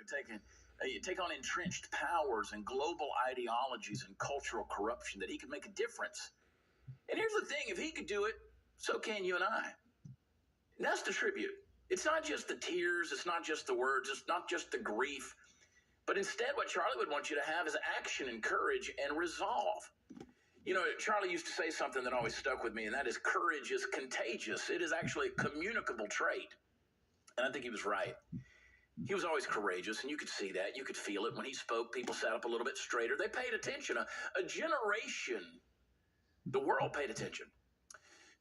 take on entrenched powers and global ideologies and cultural corruption, that he could make a difference. And here's the thing, if he could do it, so can you and I. And that's the tribute. It's not just the tears, it's not just the words, it's not just the grief, but instead what Charlie would want you to have is action and courage and resolve. You know, Charlie used to say something that always stuck with me, and that is, courage is contagious. It is actually a communicable trait. And I think he was right. He was always courageous, and you could see that. You could feel it. When he spoke, people sat up a little bit straighter. They paid attention. A generation, the world paid attention.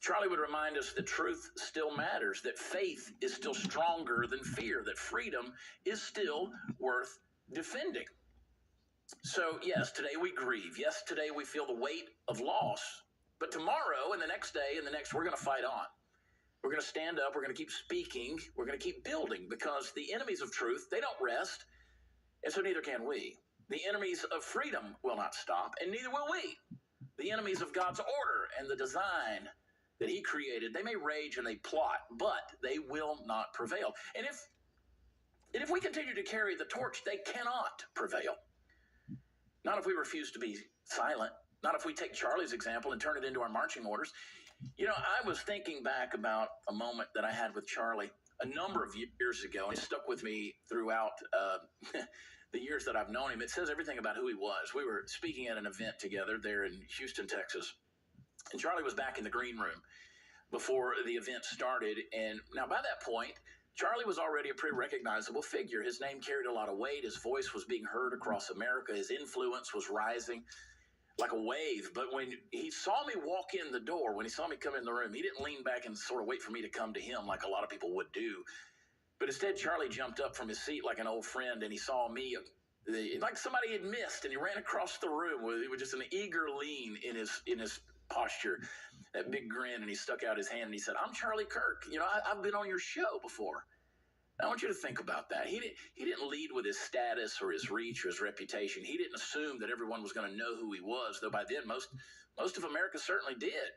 Charlie would remind us that truth still matters, that faith is still stronger than fear, that freedom is still worth defending. So, yes, today we grieve. Yes, today we feel the weight of loss. But tomorrow and the next day and the next, we're going to fight on. We're going to stand up. We're going to keep speaking. We're going to keep building, because the enemies of truth, they don't rest, and so neither can we. The enemies of freedom will not stop, and neither will we. The enemies of God's order and the design that he created, they may rage and they plot, but they will not prevail. And if we continue to carry the torch, they cannot prevail. Not if we refuse to be silent. Not if we take Charlie's example and turn it into our marching orders. You know, I was thinking back about a moment that I had with Charlie a number of years ago, and it stuck with me throughout the years that I've known him. It says everything about who he was. We were speaking at an event together there in Houston, Texas, and Charlie was back in the green room before the event started. And now by that point, Charlie was already a pretty recognizable figure. His name carried a lot of weight. His voice was being heard across America. His influence was rising like a wave. But when he saw me walk in the door, when he saw me come in the room, he didn't lean back and sort of wait for me to come to him like a lot of people would do. But instead, Charlie jumped up from his seat like an old friend, and he saw me like somebody had missed, and he ran across the room with just an eager lean in his posture, that big grin, and he stuck out his hand and he said, "I'm Charlie Kirk. You know, I've been on your show before." I want you to think about that. He didn't lead with his status or his reach or his reputation. He didn't assume that everyone was going to know who he was, though by then most of America certainly did.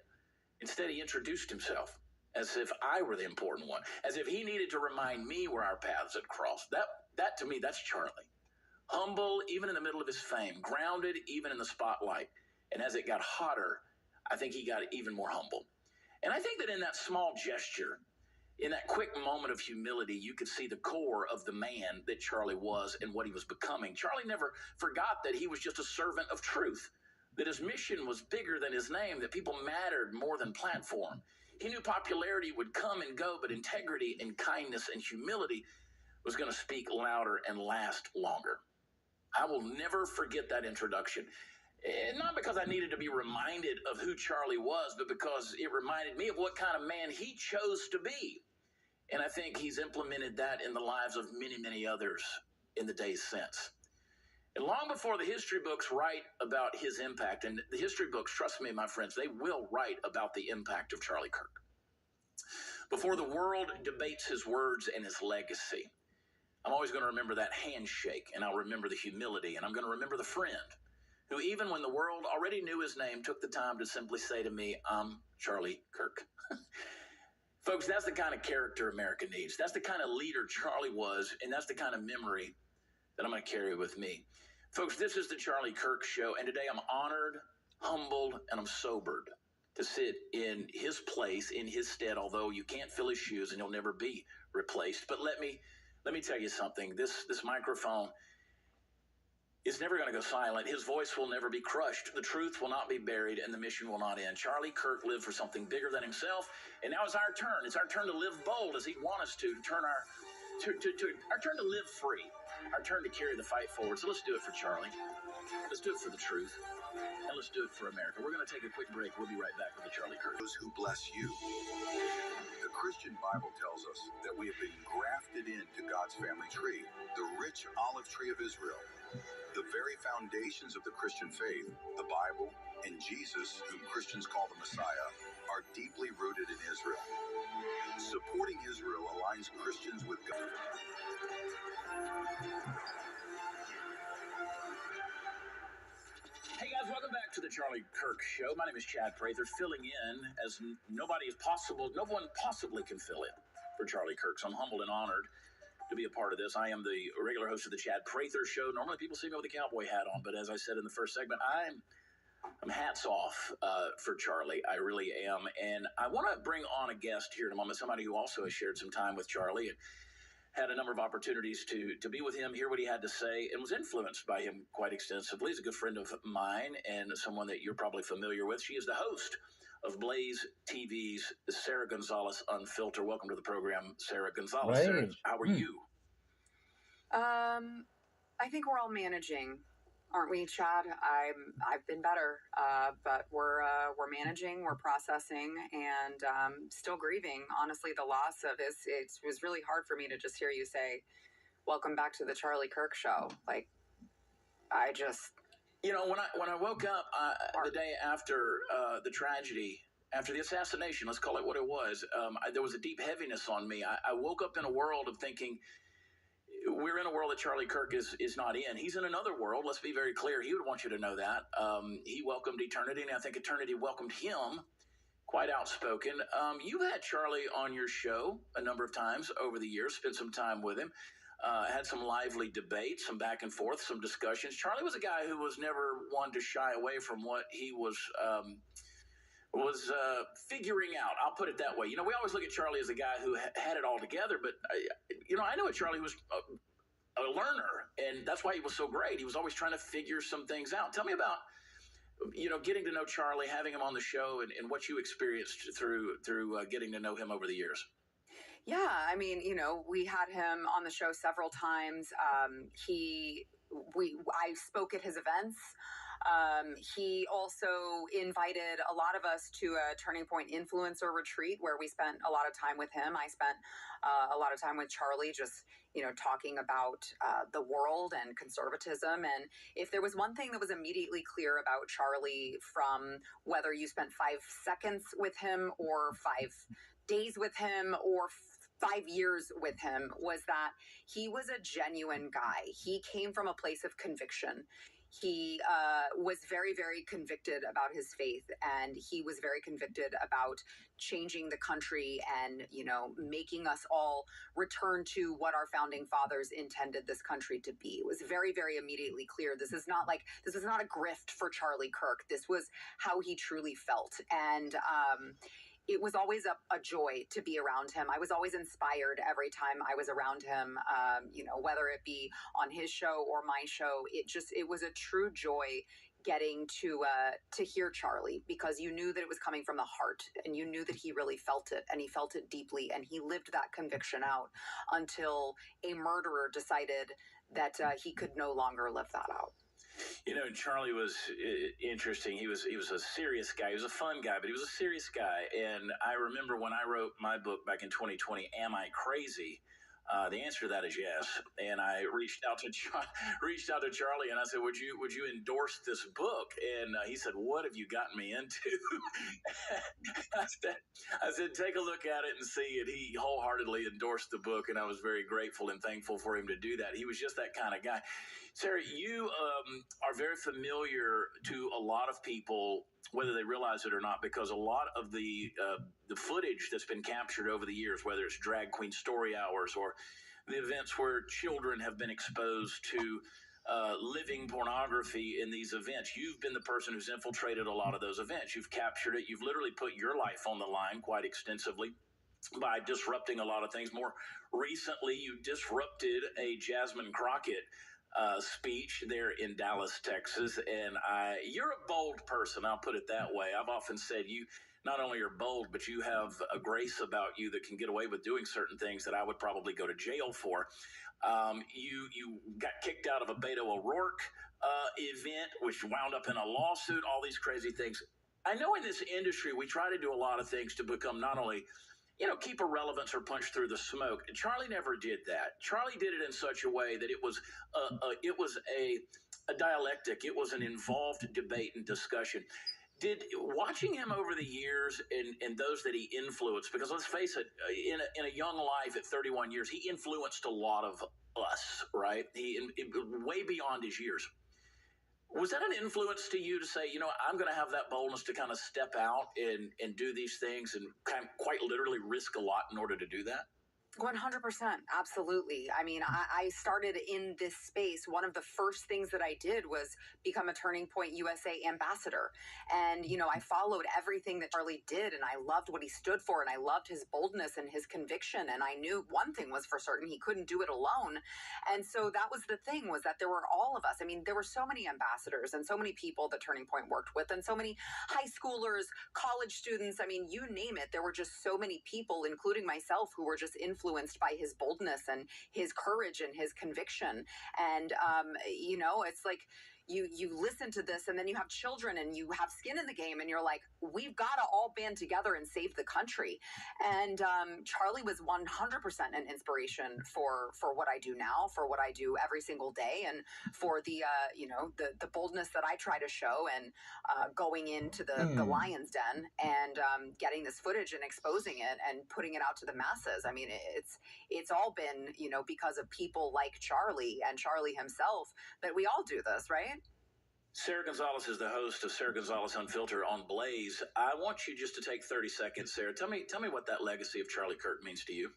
Instead, he introduced himself as if I were the important one, as if he needed to remind me where our paths had crossed. That to me, that's Charlie. Humble, even in the middle of his fame, grounded, even in the spotlight. And as it got hotter, I think he got even more humble. And I think that in that small gesture, in that quick moment of humility, you could see the core of the man that Charlie was and what he was becoming. Charlie never forgot that he was just a servant of truth, that his mission was bigger than his name, that people mattered more than platform. He knew popularity would come and go, but integrity and kindness and humility was going to speak louder and last longer. I will never forget that introduction. And not because I needed to be reminded of who Charlie was, but because it reminded me of what kind of man he chose to be. And I think he's implemented that in the lives of many, many others in the days since. And long before the history books write about his impact, and the history books, trust me, my friends, they will write about the impact of Charlie Kirk. Before the world debates his words and his legacy, I'm always going to remember that handshake, and I'll remember the humility, and I'm going to remember the friend who, even when the world already knew his name, took the time to simply say to me, "I'm Charlie Kirk." Folks, that's the kind of character America needs. That's the kind of leader Charlie was, and that's the kind of memory that I'm going to carry with me. Folks, this is the Charlie Kirk Show, and today I'm honored, humbled, and I'm sobered to sit in his place, in his stead, although you can't fill his shoes and he'll never be replaced. But let me tell you something. This microphone is never going to go silent. His voice will never be crushed. The truth will not be buried, and the mission will not end. Charlie Kirk lived for something bigger than himself, and now it's our turn. It's our turn to live bold as he'd want us to turn our turn to live free, our turn to carry the fight forward. So let's do it for Charlie. Let's do it for the truth, and let's do it for America. We're going to take a quick break. We'll be right back with the Charlie Kirk. Those who bless you. The Christian Bible tells us that we have been grafted into God's family tree, the rich olive tree of Israel. The very foundations of the Christian faith, the Bible, and Jesus, whom Christians call the Messiah, are deeply rooted in Israel. Supporting Israel aligns Christians with God. Hey guys, welcome back to the Charlie Kirk Show. My name is Chad Prather, filling in as no one possibly can fill in for Charlie Kirk. So I'm humbled and honored to be a part of this. I am the regular host of the Chad Prather Show. Normally people see me with a cowboy hat on, but as I said in the first segment, I'm hats off for Charlie. I really am. And I want to bring on a guest here in a moment, somebody who also has shared some time with Charlie and had a number of opportunities to be with him, hear what he had to say, and was influenced by him quite extensively. He's a good friend of mine and someone that you're probably familiar with. She is the host of Blaze TV's Sarah Gonzalez Unfiltered. Welcome to the program, Sarah Gonzalez. Right. Sarah, how are you? I think we're all managing, aren't we, Chad? I've been better, but we're managing, we're processing, and still grieving. Honestly, the loss of this. It was really hard for me to just hear you say, "Welcome back to the Charlie Kirk Show." Like, I just, when I woke up the day after the tragedy, after the assassination, let's call it what it was, there was a deep heaviness on me. I woke up in a world of thinking, we're in a world that Charlie Kirk is not in. He's in another world. Let's be very clear. He would want you to know that. He welcomed eternity, and I think eternity welcomed him. Quite outspoken. You've had Charlie on your show a number of times over the years, spent some time with him, had some lively debates, some back and forth, some discussions. Charlie was a guy who was never one to shy away from what he was figuring out. I'll put it that way. We always look at Charlie as a guy who had it all together, but I know Charlie was a learner, and that's why he was so great. He was always trying to figure some things out. Tell me about, getting to know Charlie, having him on the show, and what you experienced through getting to know him over the years. yeah. I mean, we had him on the show several times. I spoke at his events. He also invited a lot of us to a Turning Point influencer retreat where we spent a lot of time with him. I spent a lot of time with Charlie, just talking about the world and conservatism. And if there was one thing that was immediately clear about Charlie, from whether you spent 5 seconds with him or 5 days with him or 5 years with him, was that he was a genuine guy. He came from a place of conviction. He was very, very convicted about his faith, and he was very convicted about changing the country and, making us all return to what our founding fathers intended this country to be. It was very, very immediately clear. This is not a grift for Charlie Kirk. This was how he truly felt. And it was always a joy to be around him. I was always inspired every time I was around him, whether it be on his show or my show. It was a true joy getting to hear Charlie, because you knew that it was coming from the heart, and you knew that he really felt it, and he felt it deeply, and he lived that conviction out until a murderer decided that he could no longer live that out. Charlie was interesting. He was a serious guy. He was a fun guy, but he was a serious guy. And I remember when I wrote my book back in 2020, Am I Crazy? The answer to that is yes. And I reached out to Charlie, and I said, "Would you endorse this book?" And he said, "What have you gotten me into?" I said, "Take a look at it and see." And he wholeheartedly endorsed the book, and I was very grateful and thankful for him to do that. He was just that kind of guy. Sarah, you are very familiar to a lot of people, whether they realize it or not, because a lot of the footage that's been captured over the years, whether it's drag queen story hours or the events where children have been exposed to living pornography in these events, you've been the person who's infiltrated a lot of those events. You've captured it. You've literally put your life on the line quite extensively by disrupting a lot of things. More recently, you disrupted a Jasmine Crockett speech there in Dallas, Texas. And you're a bold person, I'll put it that way. I've often said you not only are bold, but you have a grace about you that can get away with doing certain things that I would probably go to jail for. You got kicked out of a Beto O'Rourke event, which wound up in a lawsuit, all these crazy things. I know in this industry, we try to do a lot of things to become not only keep a relevance or punch through the smoke. Charlie never did that. Charlie did it in such a way that it was a dialectic. It was an involved debate and discussion. Did watching him over the years and those that he influenced, because let's face it, in a young life at 31 years, he influenced a lot of us, right? Way beyond his years. Was that an influence to you to say, I'm going to have that boldness to kind of step out and do these things and kind of quite literally risk a lot in order to do that? 100%. Absolutely. I mean, I started in this space. One of the first things that I did was become a Turning Point USA ambassador. And, I followed everything that Charlie did, and I loved what he stood for, and I loved his boldness and his conviction. And I knew one thing was for certain: he couldn't do it alone. And so that was the thing, was that there were all of us. I mean, there were so many ambassadors and so many people that Turning Point worked with, and so many high schoolers, college students. I mean, you name it. There were just so many people, including myself, who were just influenced by his boldness and his courage and his conviction. And it's like you listen to this, and then you have children and you have skin in the game, and you're like, we've got to all band together and save the country. And Charlie was 100% an inspiration for what I do now, for what I do every single day, and for the boldness that I try to show, and going into the lion's den, and getting this footage and exposing it and putting it out to the masses. I mean, it's all been, because of people like Charlie and Charlie himself, that we all do this, right? Sarah Gonzalez is the host of Sarah Gonzalez Unfiltered on Blaze. I want you just to take 30 seconds, Sarah. Tell me what that legacy of Charlie Kirk means to you.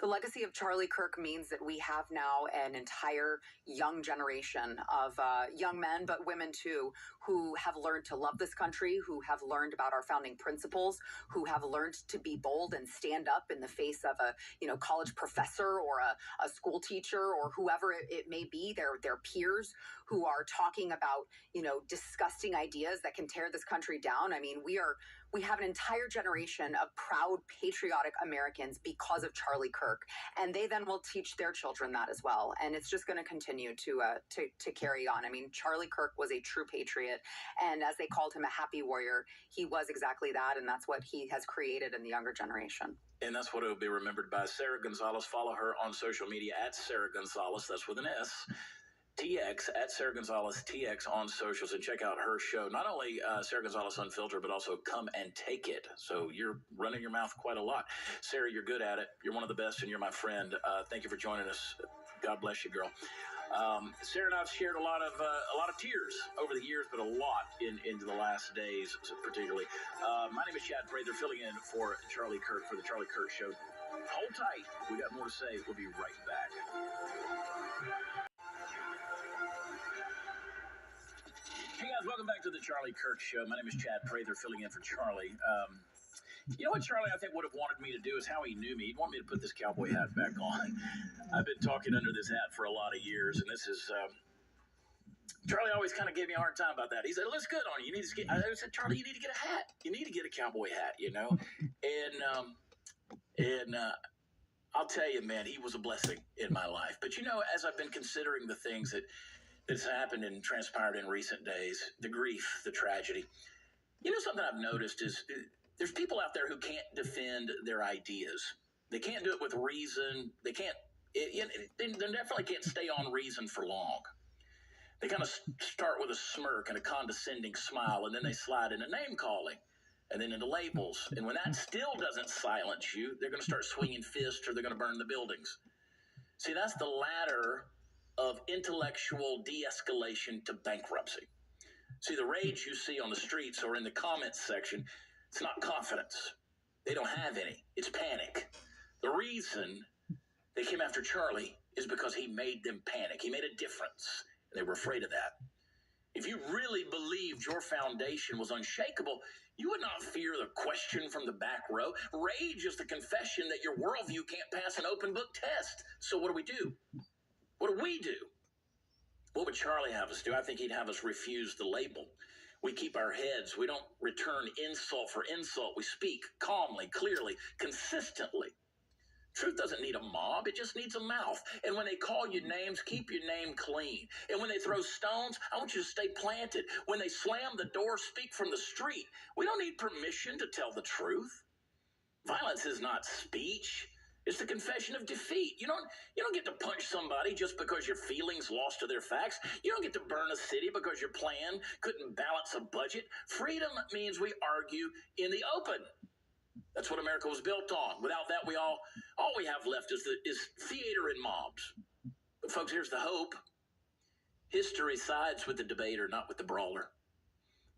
The legacy of Charlie Kirk means that we have now an entire young generation of young men, but women too, who have learned to love this country, who have learned about our founding principles, who have learned to be bold and stand up in the face of a college professor or a school teacher or whoever it may be, their peers, who are talking about disgusting ideas that can tear this country down. I mean, we have an entire generation of proud, patriotic Americans because of Charlie Kirk, and they then will teach their children that as well. And it's just going to continue to carry on. I mean, Charlie Kirk was a true patriot, and as they called him, a happy warrior. He was exactly that, and that's what he has created in the younger generation. And that's what it will be remembered by. Sarah Gonzalez. Follow her on social media at Sarah Gonzalez. That's with an S. TX at Sarah Gonzalez TX on socials, and check out her show. Not only Sarah Gonzalez Unfiltered, but also Come and Take It. So you're running your mouth quite a lot. Sarah, you're good at it. You're one of the best, and you're my friend. Thank you for joining us. God bless you, girl. Sarah and I've shared a lot of tears over the years, but a lot into the last days, particularly. My name is Chad Prather, filling in for Charlie Kirk for the Charlie Kirk Show. Hold tight. We got more to say. We'll be right back. Hey guys, welcome back to the Charlie Kirk Show. My name is Chad Prather, filling in for Charlie. You know what Charlie, I think, would have wanted me to do is how he knew me. He'd want me to put this cowboy hat back on. I've been talking under this hat for a lot of years, and this is... Charlie always kind of gave me a hard time about that. He said, it looks good on you. I said, Charlie, you need to get a hat. You need to get a cowboy hat, And I'll tell you, man, he was a blessing in my life. But, as I've been considering the things that's happened and transpired in recent days, the grief, the tragedy. Something I've noticed is there's people out there who can't defend their ideas. They can't do it with reason. They definitely can't stay on reason for long. They kind of start with a smirk and a condescending smile, and then they slide into name calling and then into labels. And when that still doesn't silence you, they're going to start swinging fists, or they're going to burn the buildings. See, that's the ladder of intellectual de-escalation to bankruptcy. See, the rage you see on the streets or in the comments section, it's not confidence. They don't have any. It's panic. The reason they came after Charlie is because he made them panic. He made a difference, and they were afraid of that. If you really believed your foundation was unshakable, you would not fear the question from the back row. Rage is the confession that your worldview can't pass an open book test. So what do? What do we do? What would Charlie have us do? I think he'd have us refuse the label. We keep our heads. We don't return insult for insult. We speak calmly, clearly, consistently. Truth doesn't need a mob. It just needs a mouth. And when they call you names, keep your name clean. And when they throw stones, I want you to stay planted. When they slam the door, speak from the street. We don't need permission to tell the truth. Violence is not speech. It's the confession of defeat. You don't get to punch somebody just because your feelings lost to their facts. You don't get to burn a city because your plan couldn't balance a budget. Freedom means we argue in the open. That's what America was built on. Without that, all we have left is theater and mobs. But folks, here's the hope. History sides with the debater, not with the brawler.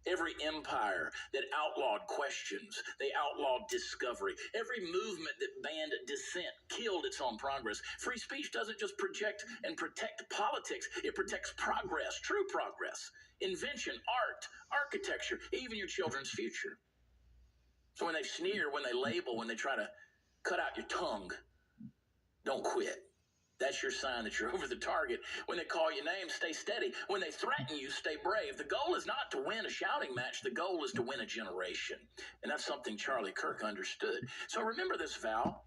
Every empire that outlawed questions, they outlawed discovery. Every movement that banned dissent killed its own progress. Free speech doesn't just project and protect politics, it protects progress, true progress, invention, art, architecture, even your children's future. So when they sneer, when they label, when they try to cut out your tongue, don't quit. That's your sign that you're over the target. When they call you names, stay steady. When they threaten you, stay brave. The goal is not to win a shouting match. The goal is to win a generation. And that's something Charlie Kirk understood. So remember this, Val.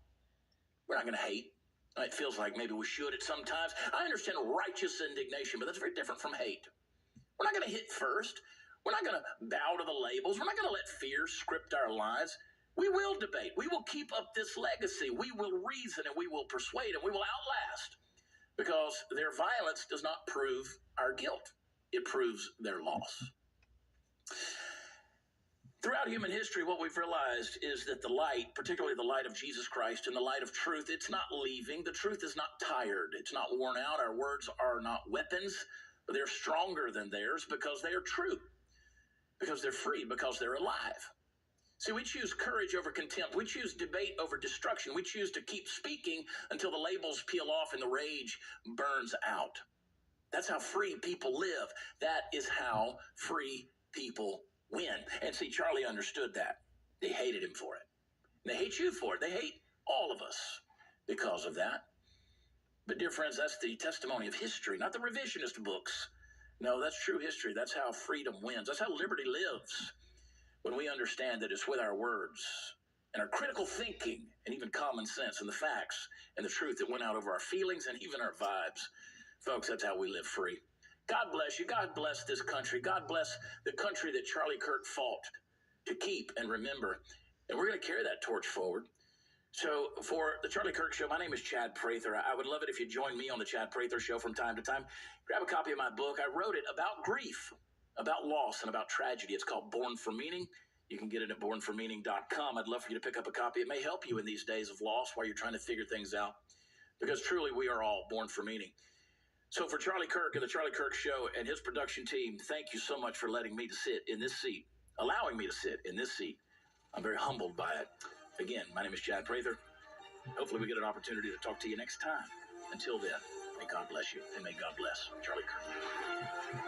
We're not going to hate. It feels like maybe we should at some times. I understand righteous indignation, but that's very different from hate. We're not going to hit first. We're not going to bow to the labels. We're not going to let fear script our lives. We will debate. We will keep up this legacy. We will reason and we will persuade and we will outlast, because their violence does not prove our guilt. It proves their loss. Throughout human history, what we've realized is that the light, particularly the light of Jesus Christ and the light of truth, it's not leaving. The truth is not tired. It's not worn out. Our words are not weapons, but they're stronger than theirs because they are true, because they're free, because they're alive. See, we choose courage over contempt. We choose debate over destruction. We choose to keep speaking until the labels peel off and the rage burns out. That's how free people live. That is how free people win. And see, Charlie understood that. They hated him for it. They hate you for it. They hate all of us because of that. But dear friends, that's the testimony of history, not the revisionist books. No, that's true history. That's how freedom wins. That's how liberty lives. When we understand that it's with our words and our critical thinking and even common sense and the facts and the truth that went out over our feelings and even our vibes. Folks, that's how we live free. God bless you. God bless this country. God bless the country that Charlie Kirk fought to keep and remember. And we're going to carry that torch forward. So for the Charlie Kirk Show, my name is Chad Prather. I would love it if you join me on the Chad Prather Show from time to time. Grab a copy of my book. I wrote it about grief, about loss, and about tragedy. It's called Born for Meaning. You can get it at bornformeaning.com. I'd love for you to pick up a copy. It may help you in these days of loss while you're trying to figure things out, because truly we are all born for meaning. So for Charlie Kirk and the Charlie Kirk Show and his production team, thank you so much for letting me to sit in this seat, allowing me to sit in this seat. I'm very humbled by it. Again, my name is Chad Prather. Hopefully we get an opportunity to talk to you next time. Until then, may God bless you and may God bless Charlie Kirk.